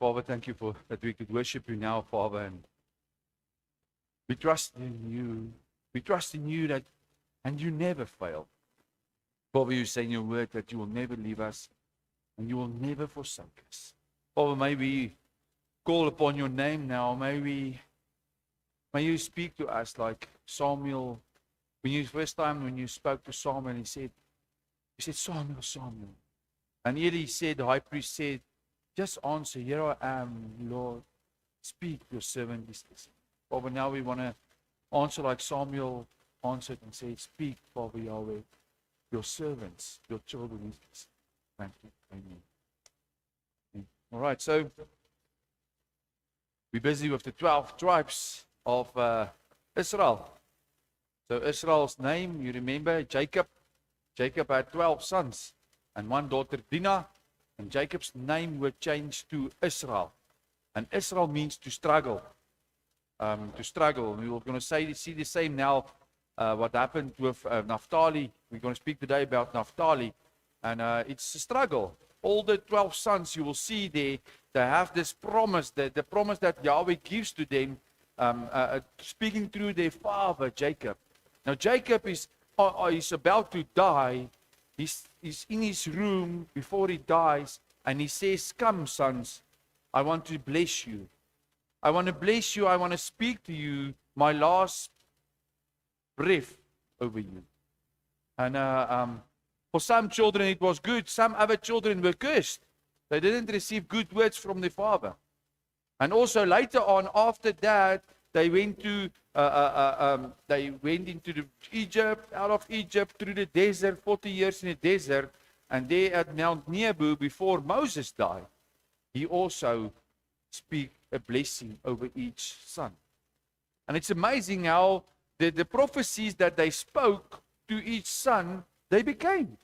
Father, thank you for that we could worship you now, Father, and we trust in you. We trust in you that, and you never fail. Father, you say in your word that you will never leave us and you will never forsake us. Father, may we call upon your name now. May you speak to us like Samuel. When you spoke to Samuel, he said, Samuel, Samuel. And here he said, the high priest said, just answer, here I am, Lord. Speak, your servant is listening. Father, now we want to answer like Samuel answered and say, speak, Father Yahweh. Your servants, your children is listening. Thank you. Amen. All right, so we're busy with the 12 tribes of Israel. So Israel's name, you remember, Jacob. Jacob had 12 sons and one daughter, Dinah. And Jacob's name was changed to Israel. And Israel means to struggle. To struggle. We were going to see the same now, what happened with Naphtali. We're going to speak today about Naphtali. And it's a struggle. All the 12 sons you will see there, they have this promise, the promise that Yahweh gives to them, speaking through their father, Jacob. Now, Jacob is about to die. He's in his room before he dies, and he says, come, sons, I want to bless you. I want to bless you. I want to speak to you my last breath over you. And for some children it was good. Some other children were cursed. They didn't receive good words from their father. And also later on, after that, they went into Egypt, out of Egypt, through the desert, 40 years in the desert, and there at Mount Nebo, before Moses died, he also speak a blessing over each son. And it's amazing how the prophecies that they spoke to each son, they became.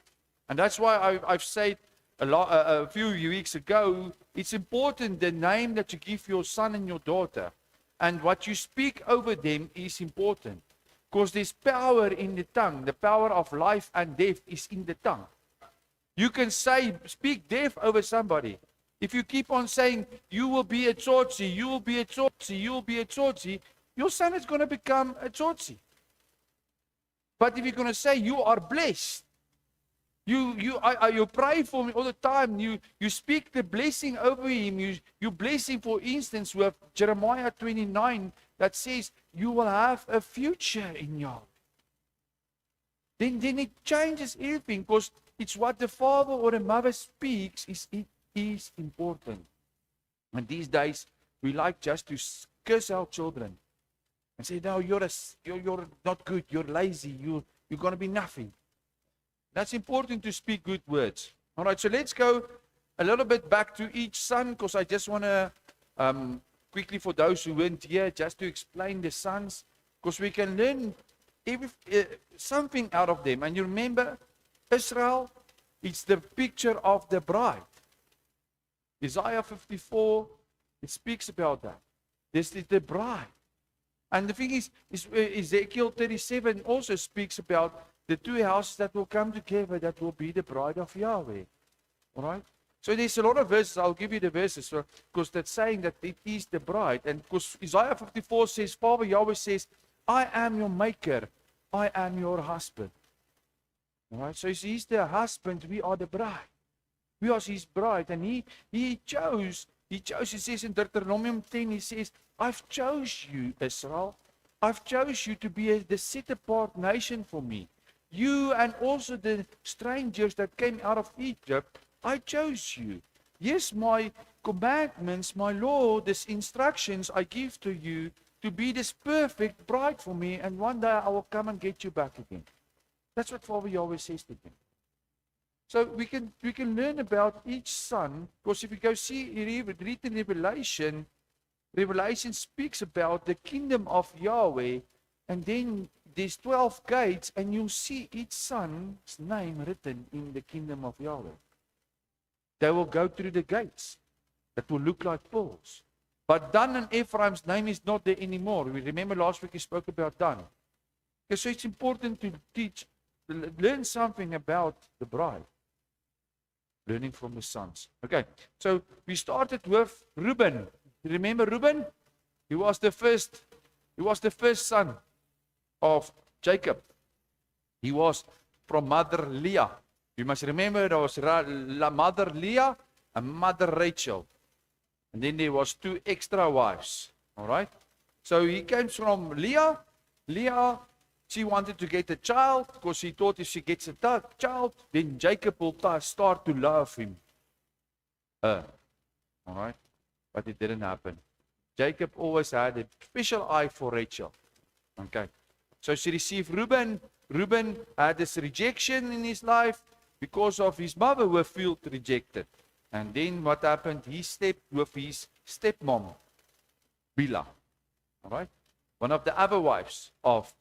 And that's why I've said a few weeks ago, it's important the name that you give your son and your daughter. And what you speak over them is important. Because there's power in the tongue. The power of life and death is in the tongue. You can speak death over somebody. If you keep on saying, you will be a Tsotsi, you will be a Tsotsi, you will be a Tsotsi, your son is going to become a Tsotsi. But if you're going to say, you are blessed, you pray for me all the time. You speak the blessing over him. You bless him, for instance, with Jeremiah 29 that says, you will have a future in Yahweh. Then it changes everything, because it's what the father or the mother speaks it is important. And these days, we like just to curse our children and say, no, you're not good, you're lazy, you're going to be nothing. That's important to speak good words. All right, so let's go a little bit back to each son, because I just want to, quickly for those who weren't here, just to explain the sons, because we can learn something out of them. And you remember, Israel, it's the picture of the bride. Isaiah 54, it speaks about that. This is the bride. And the thing is Ezekiel 37 also speaks about the two houses that will come together, that will be the bride of Yahweh. All right? So there's a lot of verses. I'll give you the verses, because that's saying that it is the bride. And because Isaiah 54 says, Father Yahweh says, I am your maker. I am your husband. All right? So he's the husband. We are the bride. We are his bride. And he chose, he says in Deuteronomy 10, he says, I've chose you, Israel. I've chose you to be the set-apart nation for me. You and also the strangers that came out of Egypt, I chose you. Yes, my commandments, my law, these instructions I give to you to be this perfect bride for me, and one day I will come and get you back again. That's what Father Yahweh says to them. So we can learn about each son, because if you go read in Revelation, Revelation speaks about the kingdom of Yahweh, and then there's 12 gates, and you'll see each son's name written in the kingdom of Yahweh. They will go through the gates that will look like pearls. But Dan and Ephraim's name is not there anymore. We remember last week we spoke about Dan. Okay, so it's important to learn something about the bride. Learning from the sons. Okay, so we started with Reuben. You remember Reuben? He was the first son of Jacob. He was from mother Leah. You must remember there was mother Leah and mother Rachel. And then there was 2 extra wives. All right? So he came from Leah. Leah, she wanted to get a child because she thought if she gets a child, then Jacob will start to love him. All right? But it didn't happen. Jacob always had a special eye for Rachel. Okay. So she received Reuben. Reuben had this rejection in his life because of his mother who felt rejected. And then what happened? He slept with his stepmom, Bilhah. All right? One of the other wives of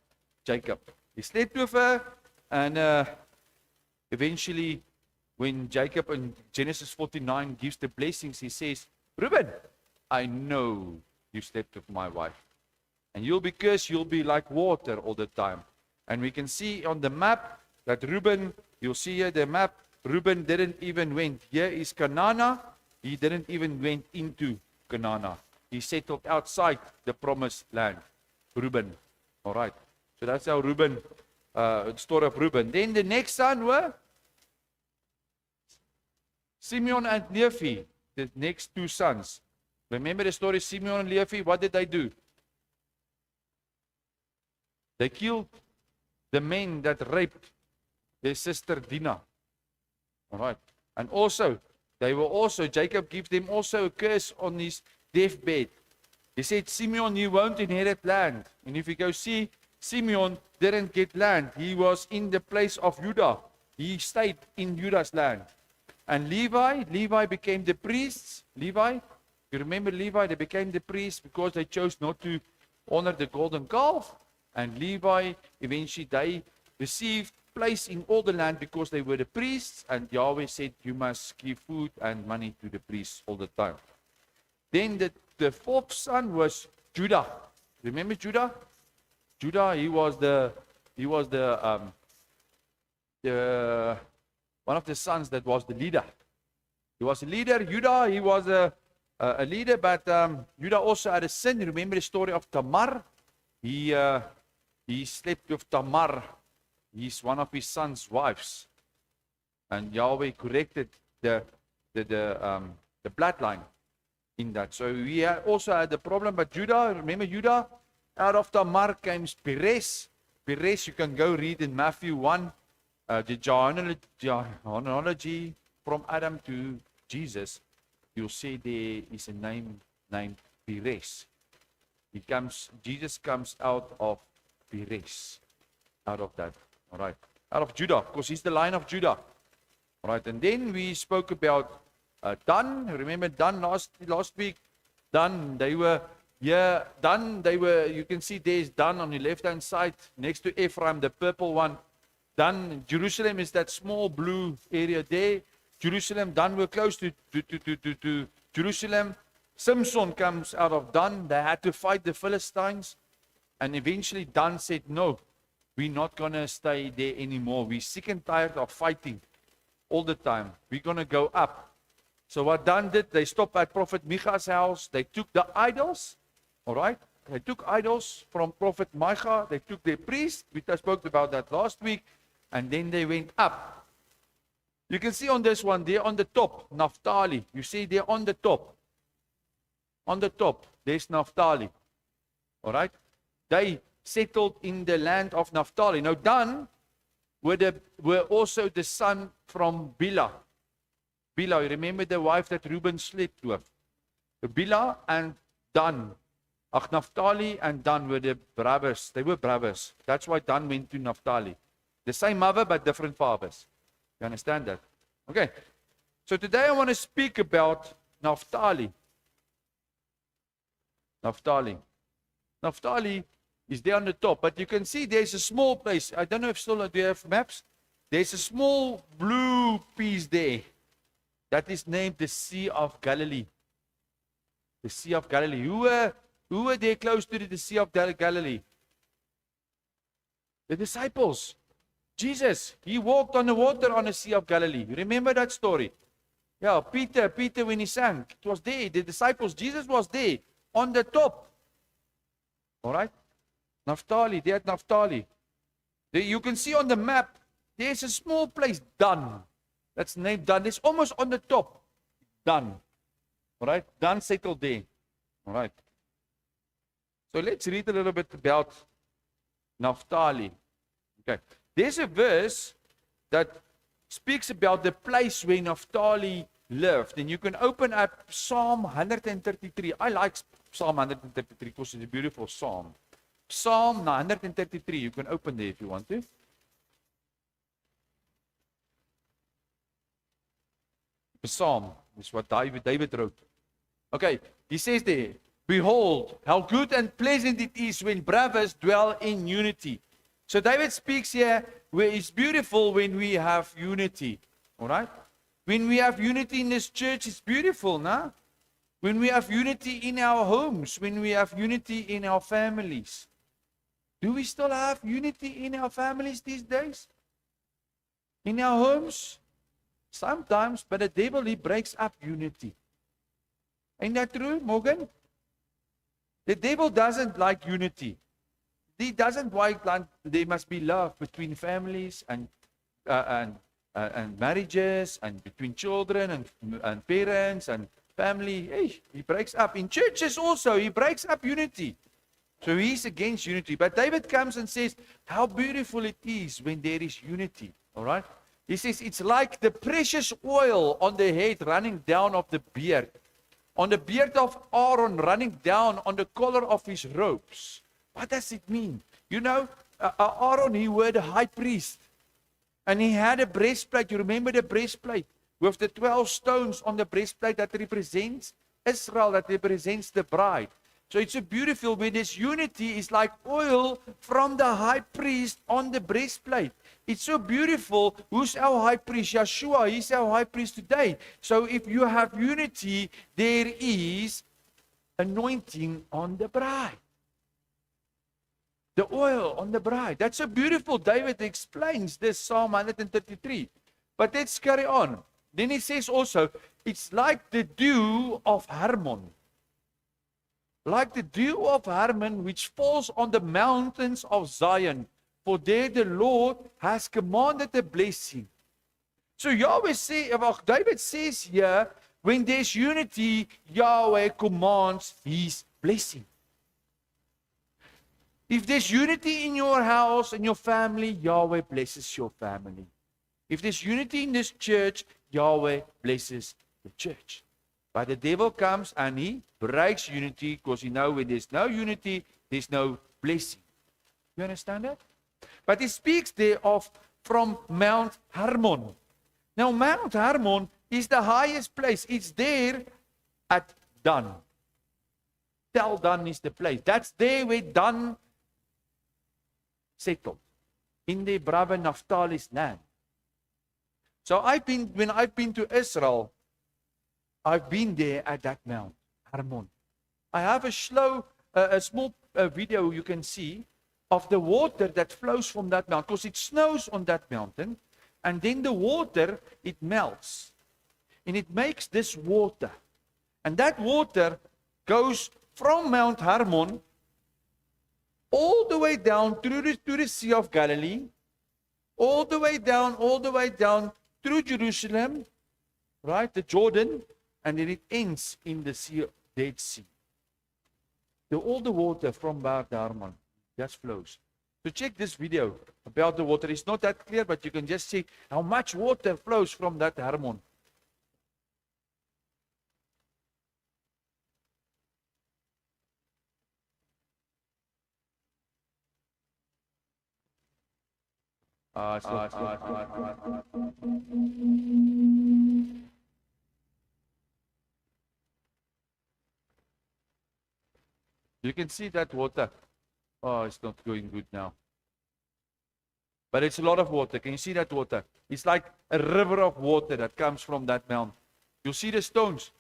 Jacob. He slept with her, and eventually, when Jacob in Genesis 49 gives the blessings, he says, Reuben, I know you slept with my wife. And you'll be cursed, you'll be like water all the time. And we can see on the map that Reuben, you'll see here the map, Reuben didn't even went. Here is Canaan. He didn't even went into Canaan. He settled outside the promised land. Reuben. All right. So that's how Reuben, the story of Reuben. Then the next son were Simeon and Levi, the next 2 sons. Remember the story, Simeon and Levi, what did they do? They killed the men that raped their sister Dinah. All right. And also, Jacob gives them also a curse on his deathbed. He said, Simeon, you won't inherit land. And if you go see, Simeon didn't get land. He was in the place of Judah. He stayed in Judah's land. And Levi became the priests. Levi, you remember Levi, they became the priests because they chose not to honor the golden calf. And Levi, eventually they received place in all the land because they were the priests. And Yahweh said, you must give food and money to the priests all the time. Then the 4th son was Judah. Remember Judah? Judah, he was the one of the sons that was the leader. He was a leader. Judah, he was a leader, but Judah also had a sin. You remember the story of Tamar? He slept with Tamar. He's one of his son's wives, and Yahweh corrected the bloodline in that. So we also had the problem. But Judah, remember Judah? Out of Tamar came Perez. Perez, you can go read in Matthew 1, the genealogy from Adam to Jesus. You'll see there is a name named Perez. Jesus comes out of Perez. Out of that. All right. Out of Judah, because he's the line of Judah. All right. And then we spoke about Dan. Remember Dan last week? Dan, they were, you can see there's Dan on the left-hand side, next to Ephraim, the purple one. Dan, Jerusalem is that small blue area there. Jerusalem, Dan were close to Jerusalem. Samson comes out of Dan. They had to fight the Philistines. And eventually Dan said, no, we're not going to stay there anymore. We're sick and tired of fighting all the time. We're going to go up. So what Dan did, they stopped at Prophet Micah's house. They took the idols. All right? They took idols from Prophet Micah. They took their priests. We spoke about that last week. And then they went up. You can see on this one, there on the top, Naphtali. You see there on the top. On the top, there's Naphtali. All right? They settled in the land of Naphtali. Now, Dan were also the son from Bilhah. Bilhah, you remember the wife that Reuben slept with? Bilhah and Dan. Naphtali and Dan were the brothers. They were brothers. That's why Dan went to Naphtali. The same mother, but different fathers. You understand that? Okay. So today I want to speak about Naphtali. Naphtali. Naphtali is there on the top, but you can see there's a small place. I don't know if still do you have maps? There's a small blue piece there. That is named the Sea of Galilee. The Sea of Galilee. Who were there close to the Sea of Galilee? The disciples. Jesus. He walked on the water on the Sea of Galilee. You remember that story? Yeah, Peter when he sank, it was there. The disciples, Jesus was there on the top. All right? Naphtali, there at Naphtali. There, you can see on the map, there's a small place, Dan. That's named Dan. It's almost on the top. Dan. All right? Dan settled there. All right. So let's read a little bit about Naphtali. Okay. There's a verse that speaks about the place where Naphtali lived. And you can open up Psalm 133. I like Psalm 133 because it's a beautiful psalm. Psalm 133. You can open there if you want to. The psalm is what David wrote. Okay. He says there, behold, how good and pleasant it is when brothers dwell in unity. So David speaks here where it's beautiful when we have unity. All right? When we have unity in this church, it's beautiful, no? When we have unity in our homes, when we have unity in our families. Do we still have unity in our families these days? In our homes? Sometimes, but the devil, he breaks up unity. Ain't that true, Morgan? The devil doesn't like unity. He doesn't like there must be love between families and marriages and between children and parents and family. Hey, he breaks up. In churches also, he breaks up unity. So he's against unity. But David comes and says, how beautiful it is when there is unity. All right? He says, it's like the precious oil on the head running down of the beard. On the beard of Aaron running down on the collar of his robes. What does it mean? You know, Aaron, he was the high priest. And he had a breastplate. You remember the breastplate? With the 12 stones on the breastplate that represents Israel, that represents the bride. So it's so beautiful when this unity is like oil from the high priest on the breastplate. It's so beautiful. Who's our high priest? Yeshua. He's our high priest today. So if you have unity, there is anointing on the bride. The oil on the bride. That's so beautiful. David explains this Psalm 133. But let's carry on. Then he says also, it's like the dew of Hermon. Like the dew of Hermon, which falls on the mountains of Zion. For there the Lord has commanded a blessing. So David says here, when there's unity, Yahweh commands his blessing. If there's unity in your house and your family, Yahweh blesses your family. If there's unity in this church, Yahweh blesses the church. But the devil comes and he breaks unity because you know when there's no unity, there's no blessing. You understand that? But he speaks there of from Mount Hermon. Now Mount Hermon is the highest place. It's there at Dan. Tel Dan is the place. That's there where Dan settled. In the brother Naphtali's land. So when I've been to Israel, I've been there at that Mount Hermon. I have a small video you can see of the water that flows from that mountain, because it snows on that mountain, and then the water, it melts, and it makes this water, and that water goes from Mount Hermon all the way down to the Sea of Galilee, all the way down through Jerusalem, right, the Jordan, and then it ends in the Dead Sea. All the water from Mount Hermon just flows. So check this video about the water. It's not that clear, but you can just see how much water flows from that Hermon. You can see that water. Oh, it's not going good now. But it's a lot of water. Can you see that water? It's like a river of water that comes from that mountain. You see the stones.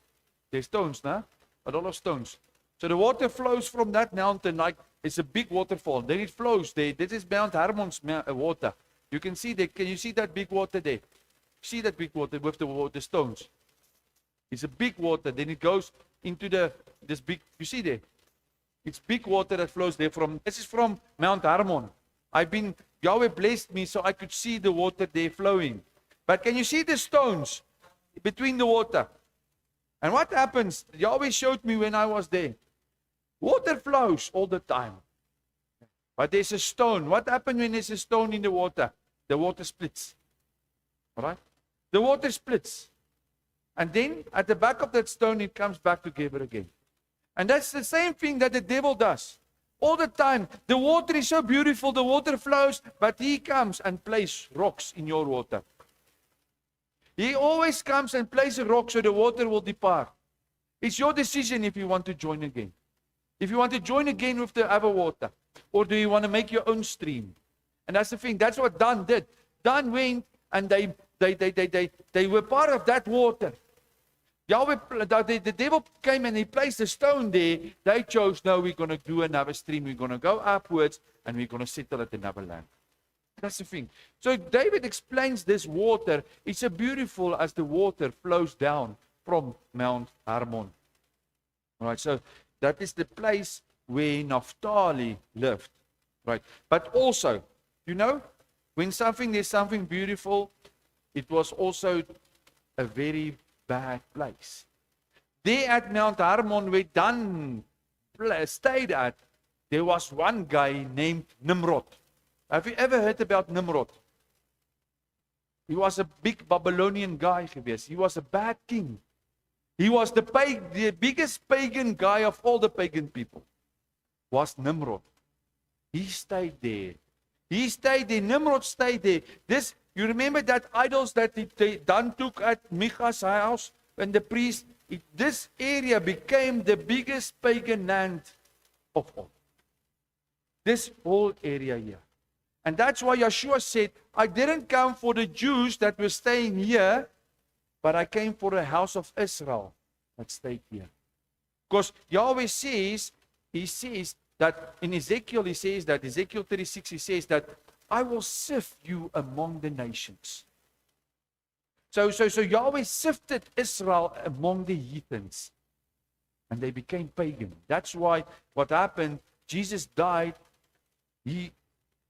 There's stones, nah? A lot of stones. So the water flows from that mountain like it's a big waterfall. Then it flows there. This is Mount Hermon's water. You can see that. Can you see that big water there? See that big water with the stones? It's a big water. Then it goes into this big, you see there? It's big water that flows there this is from Mount Hermon. Yahweh blessed me so I could see the water there flowing. But can you see the stones between the water? And what happens? Yahweh showed me when I was there. Water flows all the time. But there's a stone. What happens when there's a stone in the water? The water splits. Alright? The water splits. And then at the back of that stone, it comes back together again. And that's the same thing that the devil does. All the time. The water is so beautiful. The water flows. But he comes and places rocks in your water. He always comes and places a rock so the water will depart. It's your decision if you want to join again. If you want to join again with the other water. Or do you want to make your own stream? And that's the thing. That's what Dan did. Dan went and they were part of that water. Yahweh, the devil came and he placed a stone there. They chose, no, we're going to do another stream. We're going to go upwards and we're going to settle at another land. That's the thing. So David explains this water. It's so beautiful as the water flows down from Mount Hermon. All right, so that is the place where Naphtali lived. Right. But also, you know, when there's something beautiful, it was also a very bad place. There at Mount Hermon, where Dan stayed at, there was one guy named Nimrod. Have you ever heard about Nimrod? He was a big Babylonian guy geweest. He was a bad king. He was the biggest pagan guy of all the pagan people. Was Nimrod. He stayed there. Nimrod stayed there. You remember that idols that Dan took at Micha's house and the priest? This area became the biggest pagan land of all. This whole area here. And that's why Yeshua said, I didn't come for the Jews that were staying here, but I came for the house of Israel that stayed here. Because Yahweh says, He says that in Ezekiel, Ezekiel 36, He says that I will sift you among the nations. So Yahweh sifted Israel among the heathens. And they became pagan. That's why what happened, Jesus died, He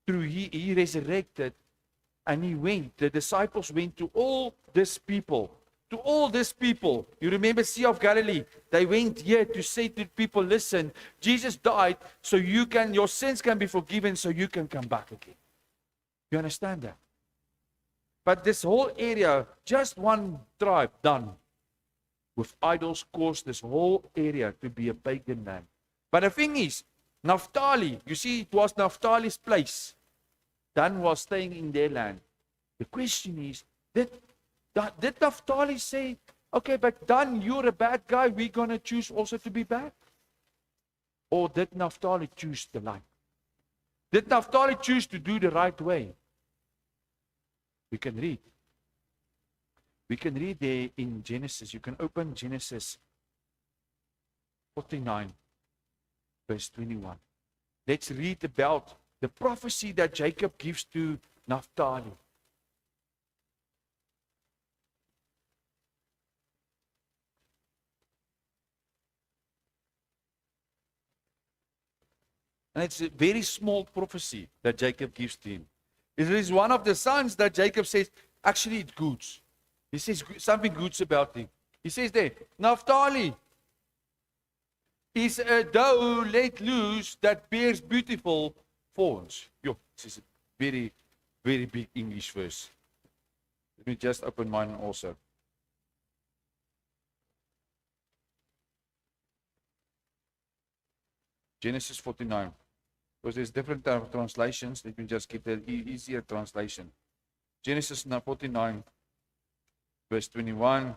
resurrected, and the disciples went to all these people. You remember Sea of Galilee? They went here to say to people, listen, Jesus died so your sins can be forgiven so you can come back again. You understand that? But this whole area, just one tribe done with idols caused this whole area to be a pagan land. But the thing is, Naphtali, you see, it was Naphtali's place. Dan was staying in their land. The question is, did Naphtali say, okay, but Dan, you're a bad guy, we're going to choose also to be bad? Or did Naphtali choose the light? Did Naphtali choose to do the right way? We can read. We can read there in Genesis. You can open Genesis 49, verse 21. Let's read about the prophecy that Jacob gives to Naphtali. And it's a very small prophecy that Jacob gives to him. It is one of the sons that Jacob says, actually it's good. He says something good about him. He says there, Naphtali is a doe let loose that bears beautiful fawns. Yo, this is a very, very big English verse. Let me just open mine also. Genesis 49. Because there's different translations. Let me just get the easier translation. Genesis 49, verse 21. It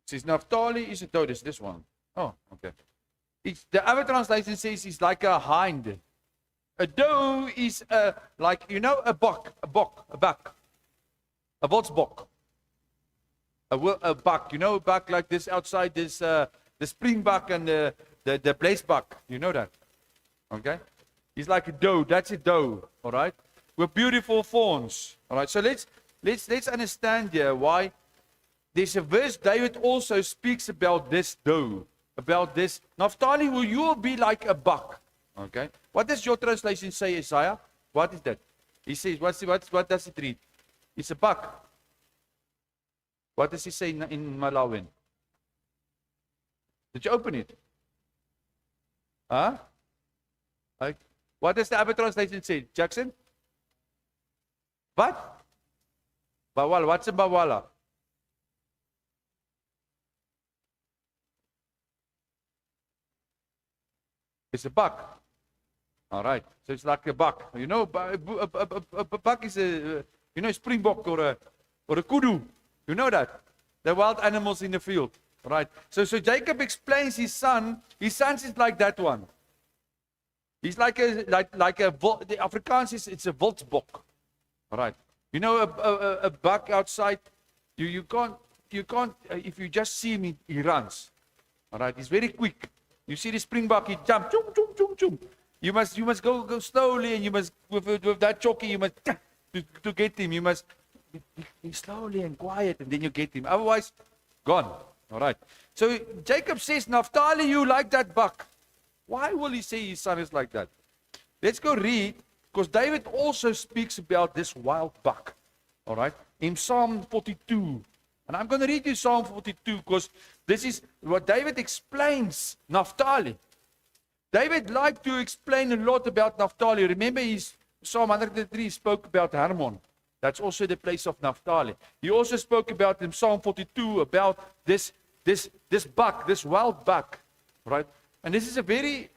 says, Naphtali is a doe. This one. Oh, okay. The other translation says it's like a hind. A doe is a buck. A botsbok. A buck. You know a buck like this outside this... the springbuck and the blazebuck, you know that, okay? He's like a doe. That's a doe, all right? With beautiful fawns, all right? So let's let's understand here why there's a verse David also speaks about this though. About this. Naphtali, you will be like a buck. Okay. What does your translation say, Isaiah? What is that? He says, what does it read? It's a buck. What does he say in Malawian? Did you open it? Huh? Like, what does the other translation say? Jackson? What? Bawala. What's a bawala? It's a buck. All right. So it's like a buck. You know, a buck is a springbok or a kudu. You know that? The wild animals in the field. Right. So Jacob explains his son. His son is like that one. He's like the Afrikaans is it's a wildsbok. All right. You know a buck outside. You can't if you just see him he runs. All right. He's very quick. You see the springbok, he jumps, chum, chum, chum, chum. You must go slowly, and you must with that jockey, you must to get him. You must be slowly and quiet, and then you get him. Otherwise, gone. All right. So Jacob says, Naphtali, you like that buck. Why will he say his son is like that? Let's go read, because David also speaks about this wild buck. All right. In Psalm 42. And I'm going to read you Psalm 42 because this is what David explains Naphtali. David liked to explain a lot about Naphtali. Remember, Psalm 103 spoke about Hermon. That's also the place of Naphtali. He also spoke about in Psalm 42 about this buck, this wild buck, right? And this is a very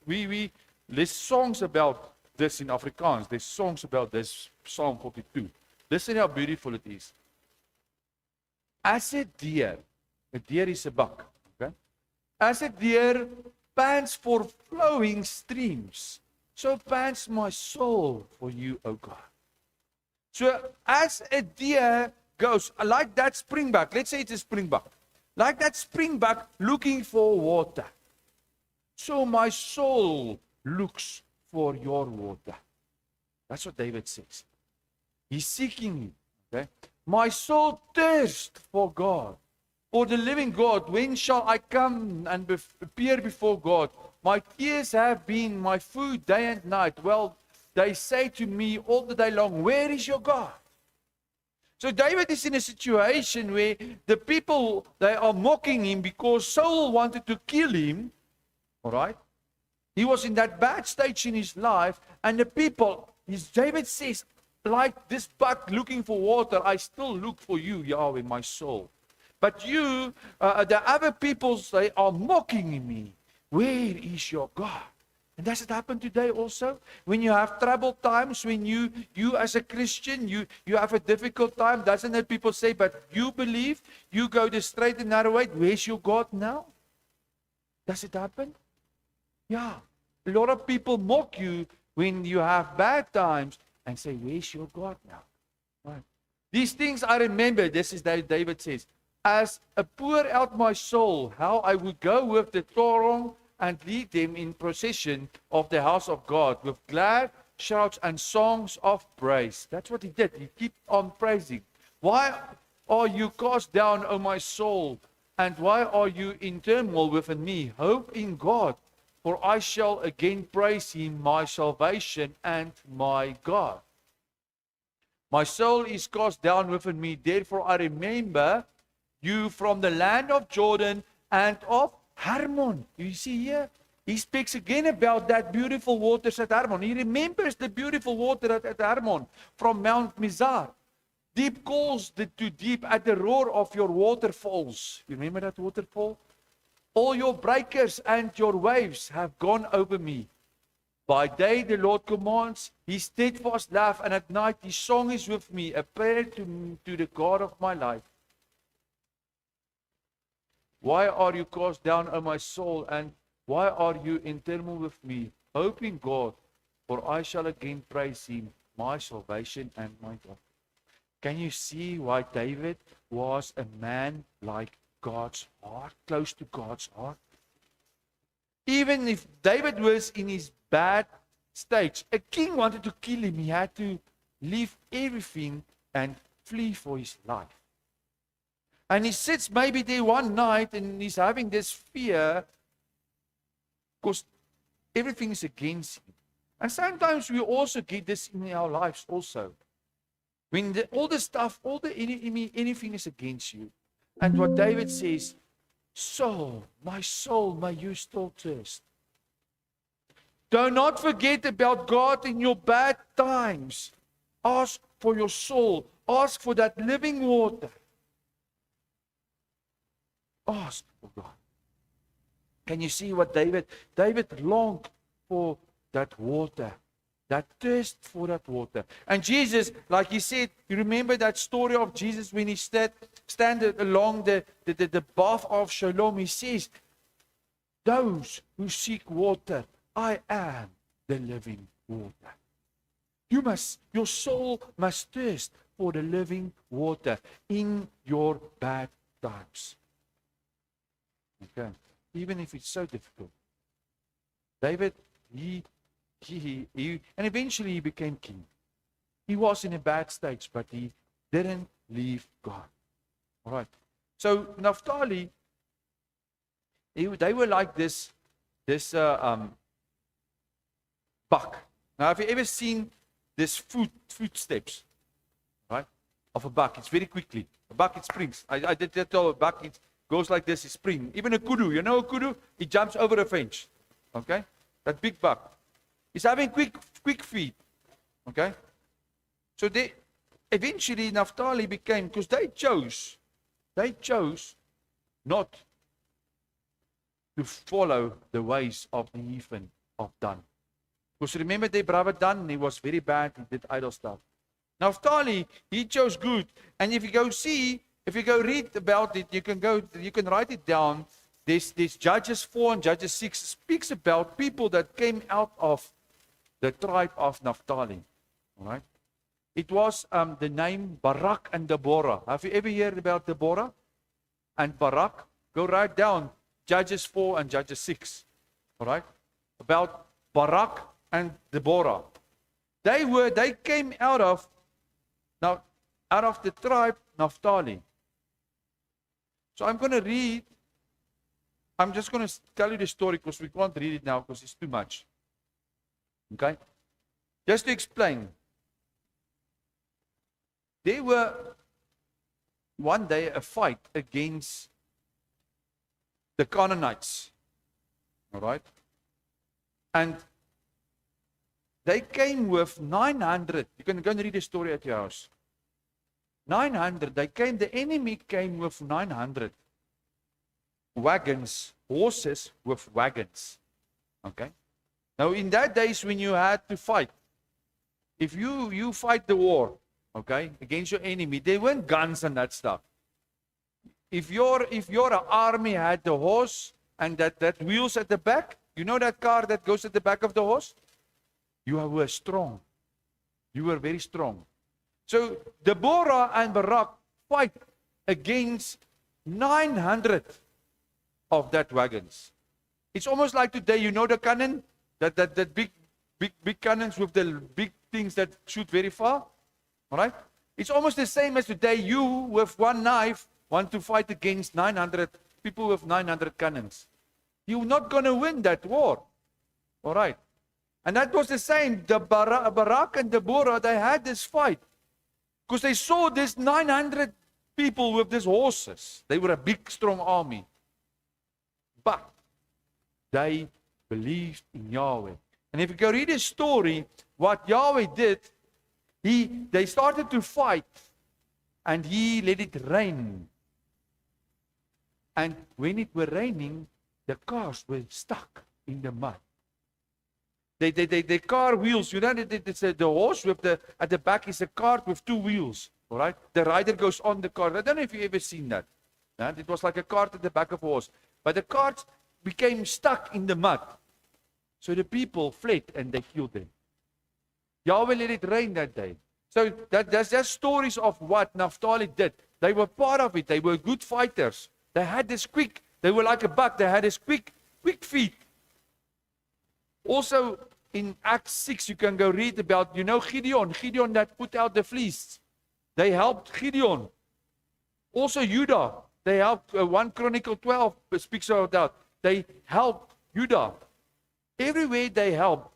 there's songs about this in Afrikaans. There's songs about this Psalm 42. Listen how beautiful it is. As a deer is a buck, okay? As a deer pants for flowing streams, so pants my soul for you, O God. So as a deer goes, like that springbuck, let's say it's a springbuck, like that springbuck looking for water, so my soul looks for your water. That's what David says. He's seeking you, okay? My soul thirsts for God, for the living God. When shall I come and appear before God? My tears have been my food day and night. Well, they say to me all the day long, where is your God? So David is in a situation where the people, they are mocking him because Saul wanted to kill him. All right? He was in that bad stage in his life, and the people, David says, like this buck looking for water, I still look for you, Yahweh, my soul. But you, the other peoples, they are mocking me. Where is your God? And does it happen today also? When you have troubled times, when you as a Christian, you have a difficult time, doesn't it people say, but you believe, you go the straight and narrow way, where's your God now? Does it happen? Yeah. A lot of people mock you when you have bad times, and say, where's your God now? Right. These things I remember, this is that David says, as I pour out my soul, how I would go with the torong and lead them in procession of the house of God with glad shouts and songs of praise. That's what he did. He kept on praising. Why are you cast down, O my soul? And why are you in turmoil within me? Hope in God. For I shall again praise him, my salvation and my God. My soul is cast down within me, therefore I remember you from the land of Jordan and of Hermon. You see here, he speaks again about that beautiful waters at Hermon. He remembers the beautiful water at Hermon from Mount Mizar. Deep calls to deep at the roar of your waterfalls. You remember that waterfall? All your breakers and your waves have gone over me. By day the Lord commands his steadfast love, and at night his song is with me, a prayer to the God of my life. Why are you cast down, O my soul, and why are you in turmoil with me? Hope in God, for I shall again praise him, my salvation and my God. Can you see why David was a man like God's heart, close to God's heart? Even if David was in his bad stage, a king wanted to kill him, he had to leave everything and flee for his life. And he sits maybe there one night and he's having this fear because everything is against him. And sometimes we also get this in our lives also. When all the stuff, all the enemy, anything is against you. And what David says, soul, may you still thirst. Do not forget about God in your bad times. Ask for your soul. Ask for that living water. Ask for God. Can you see what David longed for that water, that thirst for that water. And Jesus, like he said, you remember that story of Jesus when he stand along the path of Shalom. He says, those who seek water, I am the living water. Your soul must thirst for the living water in your bad times. Okay. Even if it's so difficult. David, he and eventually he became king. He was in a bad stage, but he didn't leave God. All right. So Naphtali, they were like this buck. Now, have you ever seen this footsteps, right, of a buck? It's very quickly. A buck, it springs. I did tell a buck, it goes like this, it springs. Even a kudu, you know a kudu? It jumps over a fence. Okay? That big buck. He's having quick feet. Okay? So they eventually Naphtali became, because they chose not to follow the ways of the heathen of Dan. Because remember their brother Dan, he was very bad, he did idol stuff. Naphtali, he chose good. And if you go read about it, you can write it down. This Judges 4 and Judges 6 speaks about people that came out of the tribe of Naphtali. All right? It was the name Barak and Deborah. Have you ever heard about Deborah and Barak? Go write down Judges 4 and Judges 6. All right? About Barak and Deborah. They came out of the tribe Naphtali. So I'm just going to tell you the story because we can't read it now because it's too much. Okay? Just to explain. There were one day a fight against the Canaanites. All right? And they came with 900. You can go and read the story at your house. 900. The enemy came with 900 wagons, horses with wagons. Okay? Now, in that days when you had to fight, if you fight the war, okay, against your enemy, there weren't guns and that stuff. If your army had the horse and that wheels at the back, you know that car that goes at the back of the horse? You were strong. You were very strong. So Deborah and Barak fight against 900 of that wagons. It's almost like today, you know the cannon? That big cannons with the big things that shoot very far. All right? It's almost the same as today. You, with one knife, want to fight against 900 people with 900 cannons. You're not going to win that war. All right? And that was the same. The Barak and Deborah, they had this fight. Because they saw this 900 people with these horses. They were a big, strong army. But they believed in Yahweh. And if you go read the story, what Yahweh did, they started to fight, and he let it rain. And when it were raining, the cars were stuck in the mud. The car wheels, you know, it's the horse with at the back is a cart with two wheels. All right, the rider goes on the cart. I don't know if you ever seen that. It was like a cart at the back of a horse, but the cart became stuck in the mud. So the people fled and they killed them. Yahweh let it rain that day. So that's stories of what Naphtali did. They were part of it. They were good fighters. They had this they were like a buck. They had this quick feet. Also, in Acts 6, you can go read about, Gideon that put out the fleece. They helped Gideon. Also Judah. They helped, 1 Chronicle 12 speaks about that. They helped Judah. Everywhere they helped.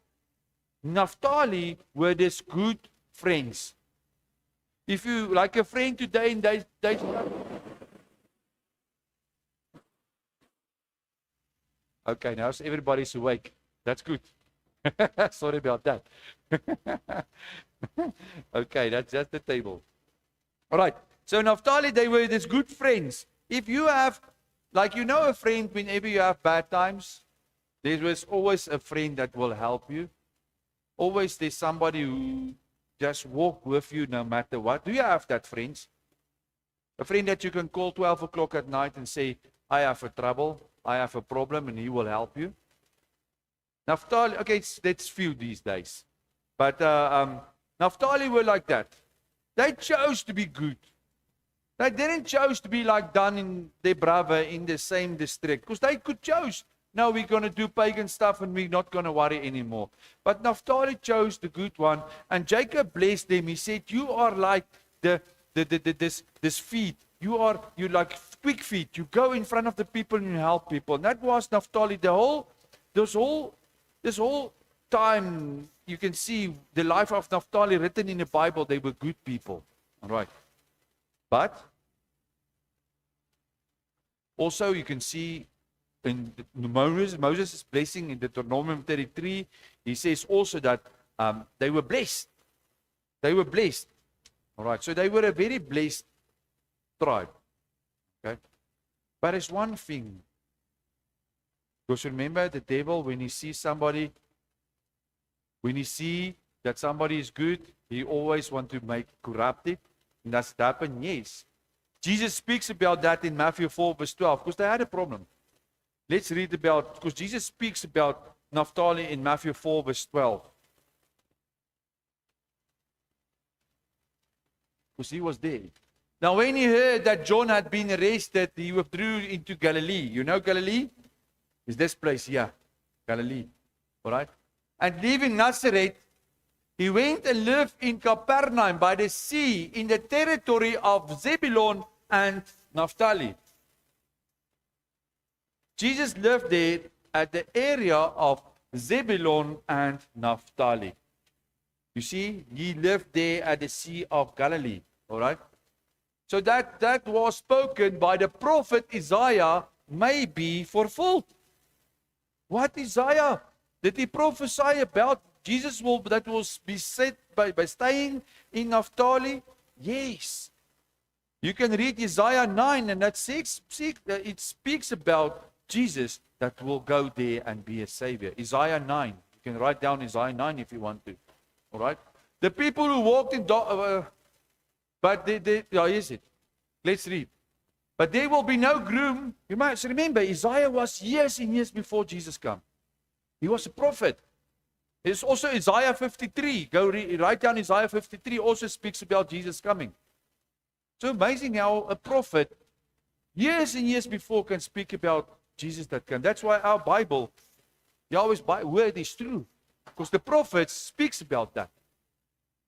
Naphtali were these good friends. If you like a friend today and they okay, now everybody's awake. That's good. Sorry about that. Okay, that's just the table. All right. So Naphtali, they were these good friends. If you have, like a friend whenever you have bad times, there was always a friend that will help you. Always there's somebody who just walk with you no matter what. Do you have that, friends? A friend that you can call 12 o'clock at night and say, I have a trouble, I have a problem, and he will help you. Naphtali, okay, that's few these days. But Naphtali were like that. They chose to be good. They didn't choose to be like Dan and their brother in the same district. Because they could choose. No, we're going to do pagan stuff and we're not going to worry anymore. But Naphtali chose the good one. And Jacob blessed them. He said, you are like this feet. You're like quick feet. You go in front of the people and you help people. And that was Naphtali. This whole time, you can see the life of Naphtali written in the Bible. They were good people. All right. But also you can see in Moses' blessing in Deuteronomy 33, he says also that they were blessed. They were blessed. All right. So they were a very blessed tribe. Okay. But there's one thing. Because remember, the devil, when he sees that somebody is good, he always wants to make corrupt it. And that's happened, yes. Jesus speaks about that in Matthew 4, verse 12, because they had a problem. Let's read about, because Jesus speaks about Naphtali in Matthew 4, verse 12. Because he was there. Now, when he heard that John had been arrested, he withdrew into Galilee. You know Galilee? Is this place here, Galilee. All right? And leaving Nazareth, he went and lived in Capernaum by the sea in the territory of Zebulun and Naphtali. Jesus lived there at the area of Zebulun and Naphtali. You see, he lived there at the Sea of Galilee. All right? So that was spoken by the prophet Isaiah may be fulfilled. What Isaiah? Did he prophesy about Jesus that will be set by staying in Naphtali? Yes. You can read Isaiah 9 and it speaks about Jesus that will go there and be a savior. Isaiah 9. You can write down Isaiah 9 if you want to. All right? The people who walked in is it? Let's read. But there will be no groom. You must remember, Isaiah was years and years before Jesus came. He was a prophet. There's also Isaiah 53. Go write down Isaiah 53. Also speaks about Jesus coming. So amazing how a prophet, years and years before, can speak about Jesus that came. That's why our Bible, Yahweh's word is true. Because the prophet speaks about that.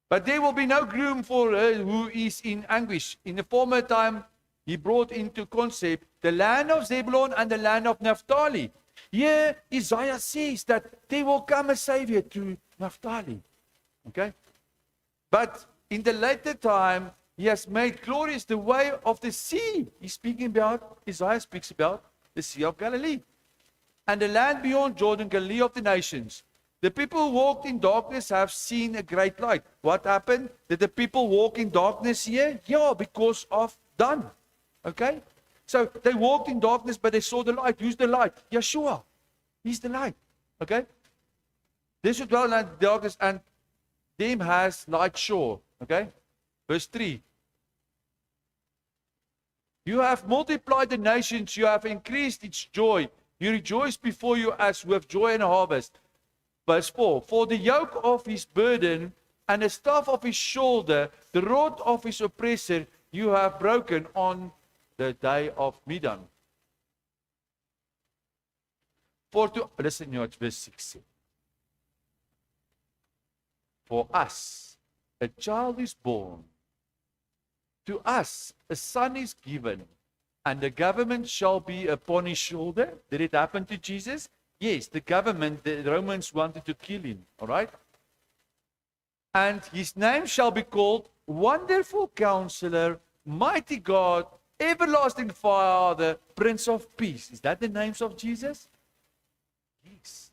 But there will be no groom for her who is in anguish. In the former time, he brought into concept the land of Zebulun and the land of Naphtali. Here, Isaiah says that there will come a savior to Naphtali. Okay? But in the later time, he has made glorious the way of the sea. Isaiah speaks about the Sea of Galilee. And the land beyond Jordan, Galilee of the nations. The people who walked in darkness have seen a great light. What happened? Did the people walk in darkness here? Yeah, because of Dan. Okay? So they walked in darkness, but they saw the light. Who's the light? Yeshua. He's the light. Okay? They should dwell in darkness, and them has light shore. Okay? Verse 3. You have multiplied the nations, you have increased its joy. You rejoice before you as with joy and harvest. Verse 4. For the yoke of his burden and the staff of his shoulder, the rod of his oppressor, you have broken on the day of Midian. Listen to verse 6. For us, a child is born, To us, a son is given, and the government shall be upon his shoulder. Did it happen to Jesus? Yes, the government, the Romans wanted to kill him. All right? And his name shall be called Wonderful Counselor, Mighty God, Everlasting Father, Prince of Peace. Is that the names of Jesus? Yes.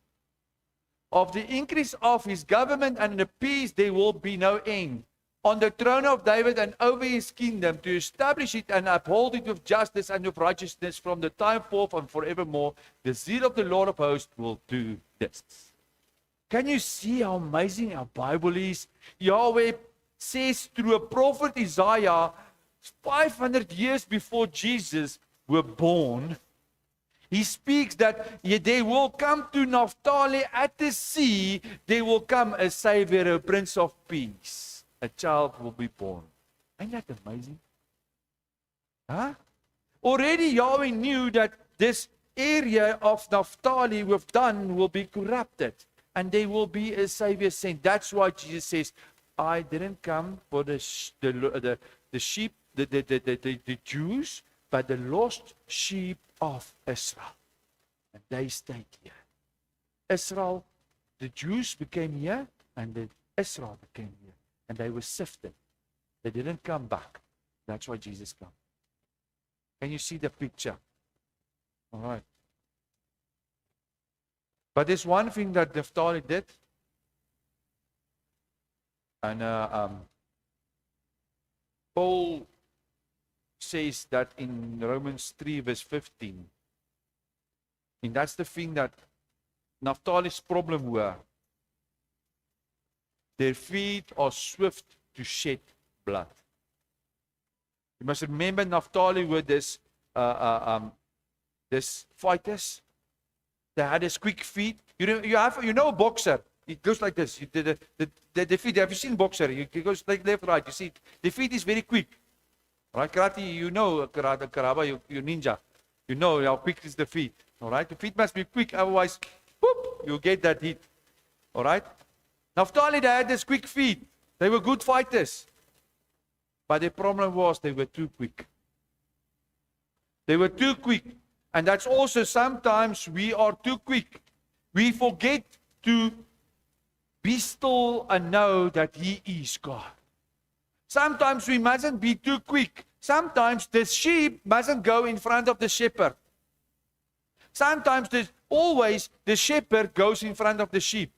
Of the increase of his government and the peace there will be no end. On the throne of David and over his kingdom, to establish it and uphold it with justice and with righteousness from the time forth and forevermore. The zeal of the Lord of hosts will do this. Can you see how amazing our Bible is? Yahweh says through a prophet Isaiah, 500 years before Jesus were born, he speaks that there will come to Naphtali at the sea, there will come a Savior, a Prince of Peace. A child will be born. Ain't that amazing? Huh? Already Yahweh knew that this area of Naphtali with Dan will be corrupted. And there will be a Savior sent. That's why Jesus says, I didn't come for the sheep, the Jews, but the lost sheep of Israel. And they stayed here. Israel, the Jews became here, and the Israel became here. And they were sifted. They didn't come back. That's why Jesus came. Can you see the picture? All right. But there's one thing that Naphtali did. And Paul says that in Romans 3 verse 15. And that's the thing that Naphtali's problem were. Their feet are swift to shed blood. You must remember Naphtali were this fighters. They had this quick feet. You know a boxer. It goes like this. The feet. Have you seen boxer? It goes like left, right. You see, the feet is very quick. Right, karate. You know karate. You ninja. You know how quick is the feet. All right, the feet must be quick. Otherwise, whoop, you get that hit. All right. Naphtali, they had this quick feet. They were good fighters. But the problem was they were too quick. They were too quick. And that's also sometimes we are too quick. We forget to be still and know that He is God. Sometimes we mustn't be too quick. Sometimes the sheep mustn't go in front of the shepherd. Sometimes always the shepherd goes in front of the sheep.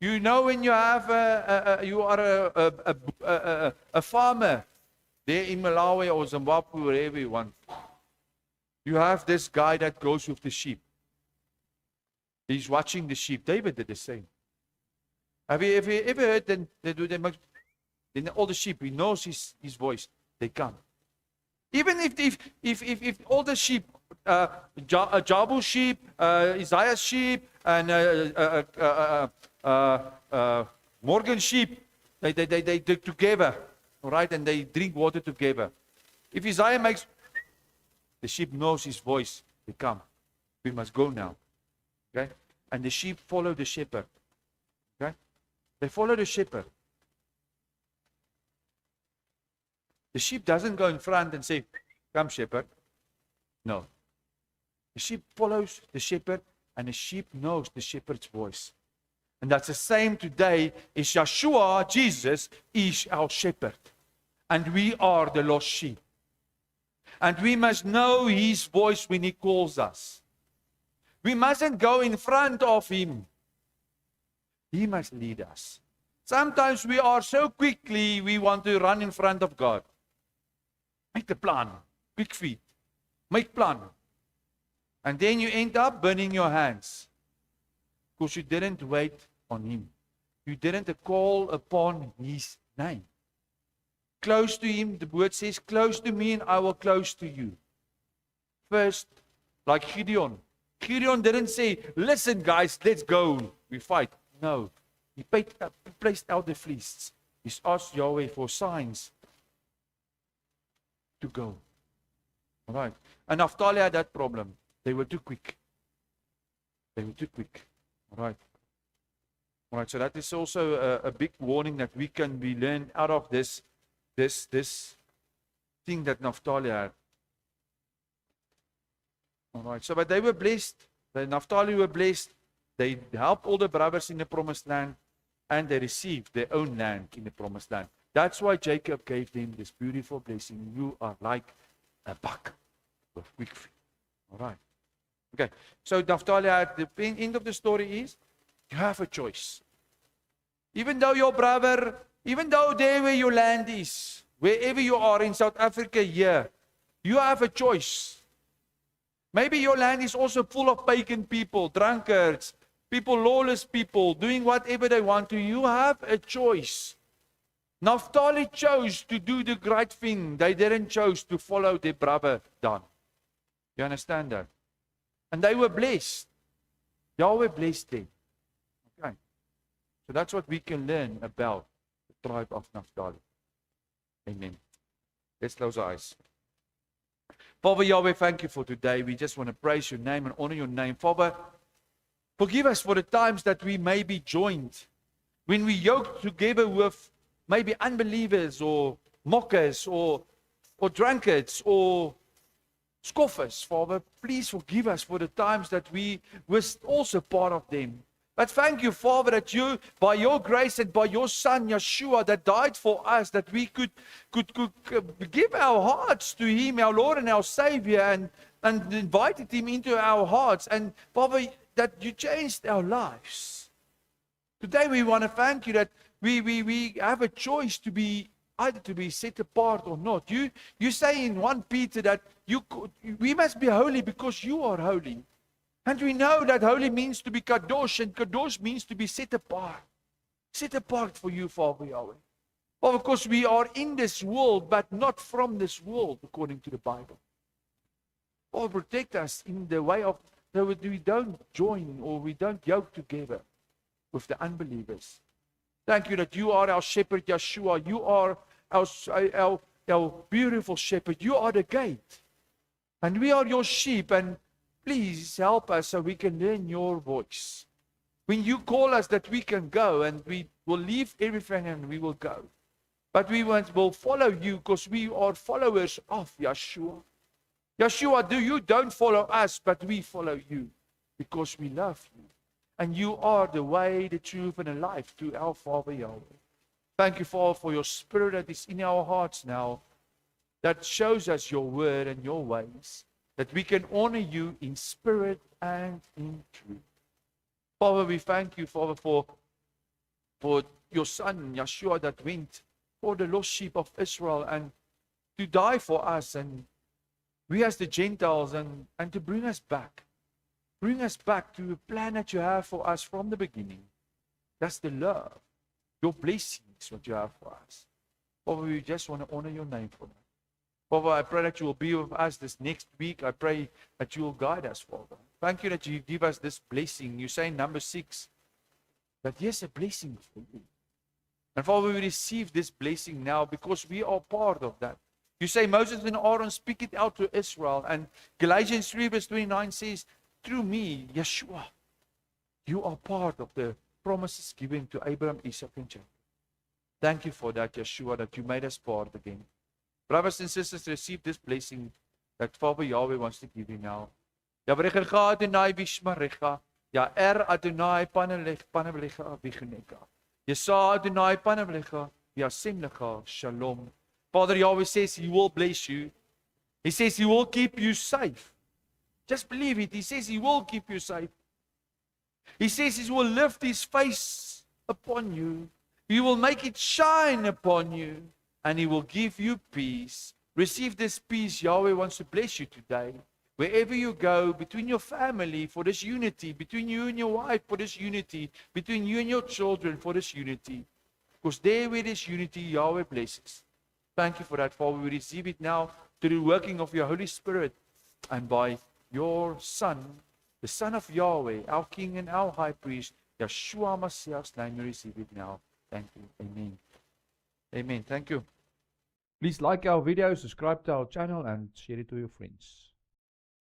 You know when you have you are a farmer there in Malawi or Zimbabwe, wherever you want. You have this guy that goes with the sheep. He's watching the sheep. David did the same. Have you ever heard them do that? Then all the sheep, he knows his voice. They come. Even if all the sheep, Jabu sheep, Isaiah sheep, and Morgan sheep, they together, all right, and they drink water together. If Isaiah makes, the sheep knows his voice. They come. We must go now. Okay? And the sheep follow the shepherd. Okay? They follow the shepherd. The sheep doesn't go in front and say, come shepherd. No. The sheep follows the shepherd, and the sheep knows the shepherd's voice. And that's the same today. Is Yeshua, Jesus, is our shepherd. And we are the lost sheep. And we must know His voice when He calls us. We mustn't go in front of Him. He must lead us. Sometimes we are so quickly, we want to run in front of God. Make the plan. Quick feet. Make plan. And then you end up burning your hands. Because you didn't wait on Him. You didn't call upon His name. Close to Him, the word says, close to me and I will close to you. First, like Gideon. Gideon didn't say, listen guys, let's go. We fight. No. He placed out the fleece. He asked Yahweh for signs to go. All right. And Naphtali had that problem. They were too quick. They were too quick. All right. All right. So that is also a big warning that we can be learned out of this. this thing that Naphtali had. All right. So, but they were blessed. The Naphtali were blessed. They helped all the brothers in the promised land, and they received their own land in the promised land. That's why Jacob gave them this beautiful blessing. You are like a buck with quick feet. All right. Okay. So Naphtali, the end of the story is, you have a choice. Even though your brother, even though there where your land is, wherever you are in South Africa here, you have a choice. Maybe your land is also full of pagan people, drunkards, people, lawless people, doing whatever they want to. You have a choice. Naphtali chose to do the right thing. They didn't choose to follow their brother Dan. You understand that? And they were blessed. Yahweh blessed them. Okay. So that's what we can learn about the tribe of Naphtali. Amen. Let's close our eyes. Father Yahweh, thank you for today. We just want to praise your name and honor your name. Father, forgive us for the times that we may be joined. When we yoke together with maybe unbelievers or mockers or drunkards or scoffers. Father, please forgive us for the times that we were also part of them. But thank you, Father, that you, by your grace and by your Son, Yeshua, that died for us, that we could give our hearts to him, our Lord and our Savior, and invited him into our hearts. And Father, that you changed our lives. Today we want to thank you that we have a choice to be either to be set apart or not. You say in 1 Peter that we must be holy because you are holy. And we know that holy means to be kadosh, and kadosh means to be set apart. Set apart for you, Father Yahweh. Well, of course, we are in this world, but not from this world, according to the Bible. Or protect us in the way of that we don't join or we don't yoke together with the unbelievers. Thank you that you are our shepherd, Yeshua. You are our beautiful shepherd. You are the gate. And we are your sheep. And please help us so we can learn your voice. When you call us that we can go, and we will leave everything and we will go. But we will follow you because we are followers of Yeshua. Yeshua, you don't follow us, but we follow you because we love you. And you are the way, the truth, and the life to our Father Yahweh. Thank you, Father, for your spirit that is in our hearts now, that shows us your word and your ways, that we can honor you in spirit and in truth. Father, we thank you, Father, for your Son, Yeshua, that went for the lost sheep of Israel and to die for us, and we as the Gentiles, and to bring us back. Bring us back to the plan that you have for us from the beginning. That's the love, your blessings, what you have for us. Father, we just want to honor your name for that. Father, I pray that you will be with us this next week. I pray that you will guide us, Father. Thank you that you give us this blessing. You say in number 6 that yes, a blessing for you. And Father, we receive this blessing now because we are part of that. You say Moses and Aaron speak it out to Israel. And Galatians 3 verse 29 says, through me, Yeshua, you are part of the promises given to Abraham, Isaac, and Jacob. Thank you for that, Yeshua, that you made us part again. Brothers and sisters, receive this blessing that Father Yahweh wants to give you now. Yavrechecha Adonai vishmarecha, Ya'er Adonai panavlecha vichneka. Yesa Adonai panavlecha, Yasem lecha shalom. Father Yahweh says He will bless you. He says He will keep you safe. Just believe it. He says He will keep you safe. He says He will lift His face upon you. He will make it shine upon you. And He will give you peace. Receive this peace. Yahweh wants to bless you today. Wherever you go, between your family for this unity, between you and your wife for this unity, between you and your children for this unity. Because there where this unity, Yahweh blesses. Thank you for that, Father. We receive it now through the working of your Holy Spirit and by your Son, the Son of Yahweh, our King and our High Priest, Yeshua Mashiach's name. We receive it now. Thank you. Amen. Amen. Thank you. Please like our video, subscribe to our channel, and share it to your friends.